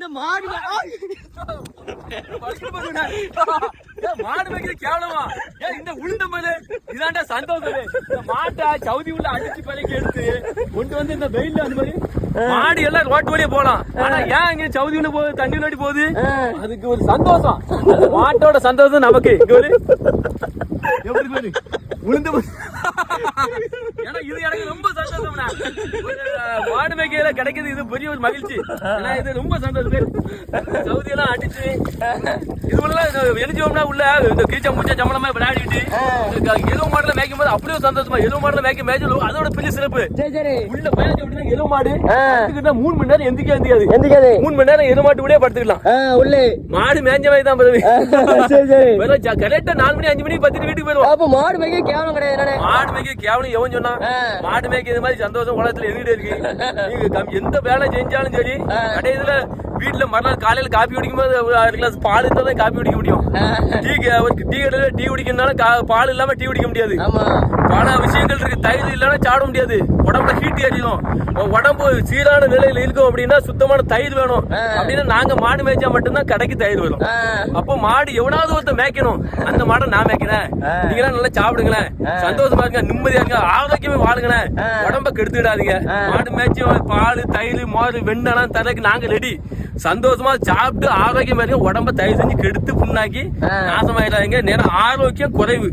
இந்த மாடு மாடு வைக்கிற கேவலமா இந்த உளுந்த மேல இதாண்டா சந்தோஷம். இந்த மாட்டை சவுதி உள்ள அடிச்சு பழக்கி எடுத்து கொண்டு வந்து இந்த வெயில்ல அந்த மாதிரி மாடு எல்லாம் ரோட்டு வழியே போலாம். ஆனா ஏன் இங்க சவுதி உள்ள போகுது, தண்ணி நடி போகுது, அதுக்கு ஒரு சந்தோஷம். அந்த மாட்டோட சந்தோஷம் நமக்கு எப்படி பாரு உளுந்த. ஏன்னா இது எனக்கு ரொம்ப சந்தோஷம்னா, மாடு மேய்க்கையில கிடைக்கிறது இது பெரிய ஒரு மகிழ்ச்சி. ஏன்னா இது ரொம்ப சந்தோஷம். சவுதி எல்லாம் அடிச்சு இதுவெல்லாம் எழுதியோம்னா உள்ள இந்த கீச்சா மூச்சா சம்பளமா விளையாடிட்டு எருவு மாடுல மேய்க்கும் போது அப்படியே சந்தோஷமா. எருவு மாடுல மேய்க்க அதோட பெரிய சிறப்பு. உள்ள மேய்ச்சி அப்படின்னா எருவு மாடு 3 மணி நேரம் எந்திக்காது. 3 மணி நேரம் எருவு மாட்டு கூட படுத்துக்கலாம். உள்ளே மாடு மேய்ஞ்ச மாதிரி தான் கரெக்டா 4 மணி 5 மணிக்கு 10 வீட்டுக்கு போயிடுவோம். அப்ப மாடு மேய்க்க கேவலம் கிடையாது. மாடு மேய்க்க கேவலம் எவன் சொன்னா? மாடு மேய்க்க இது மாதிரி சந்தோஷம் உலகத்துல எதுக்கிட்டே இருக்கு. நீங்க எந்த வேலை செஞ்சாலும் சரி, கடையில வீட்டுல மறுநாள் காலையில காப்பி குடிக்கும் போது 1 கிளாஸ் பால் இருந்தா தான் காப்பி குடிக்க முடியும். டீ கடையில டீ குடிக்கிறதுனால பால் இல்லாம டீ குடிக்க முடியாது. பல விஷயங்கள் இருக்கு. தயிர் இல்லைன்னா சாப்பிட முடியாது. உடம்புல ஹீட் ஏறிடும். உடம்பு சீரான நிலையில இருக்கும் அப்படின்னா சுத்தமான தயிர் வேணும். அப்படின்னா நாங்க மாடு மேய்ச்சா மட்டும்தான் கடைக்கு தயிர் வரும். அப்போ மாடு எவனாவது ஒருத்தர் மேய்க்கணும். அந்த மாடை நான் மேய்க்கிறேன், நீங்க நல்லா சாப்பிடுங்களேன், சந்தோஷமா இருங்க, நிம்மதியா இருங்க, ஆரோக்கியமே வாழுங்களேன், உடம்ப கெடுத்துடாதீங்க. மாடு மேய்ச்சி பால் தயிர் மோர் வெண்ணெல்லாம் தரக்கு நாங்க ரெடி. சந்தோஷமா சாப்பிட்டு ஆரோக்கியமா இருக்க. உடம்ப தயவு செஞ்சு கெடுத்து புண்ணாக்கி நாசமாயிடாதீங்க. நேரம் ஆரோக்கியம் குறைவு.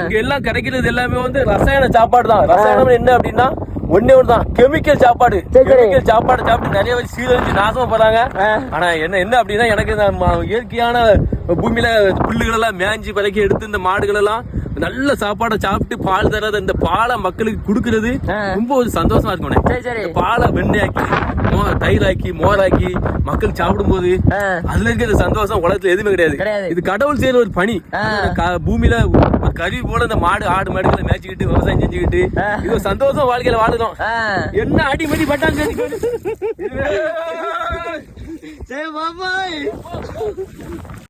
இங்க எல்லாம் கிடைக்கிறது எல்லாமே வந்து ரசாயன சாப்பாடு தான். ரசாயனம் என்ன அப்படின்னா ஒன்னே ஒண்ணுதான், கெமிக்கல் சாப்பாடு. கெமிக்கல் சாப்பாடு சாப்பிட்டு நிறைய பேர் சீரழிஞ்சு நாசமா போறாங்க. ஆனா என்ன அப்படின்னா எனக்கு இயற்கையான பூமியில புல்லுகள் எல்லாம் மேய்ஞ்சி பறக்கி எடுத்து இந்த மாடுகள் எல்லாம் நல்ல சாப்பாடை சாப்பிட்டு பால் தராத இந்த பாலை மக்களுக்கு கொடுக்கறது ரொம்ப ஒரு சந்தோஷமா இருக்கும். பாலை வெண்ணையாக்கி தயிராக்கி மோராக்கி மக்கள் சாப்பிடும் போது அதுல இருக்கிற சந்தோஷம் உலகத்துல எதுவுமே கிடையாது. இது கடவுள் செய்யற ஒரு பணி. பூமியில ஒரு கருவி போல இந்த மாடு ஆடு மாடுகளை மேய்ச்சிக்கிட்டு விவசாயம் செஞ்சுக்கிட்டு இது சந்தோஷம் வாழ்க்கையில வாழுறோம். என்ன அடிமடி பட்டாங்க சரி பாபாய்.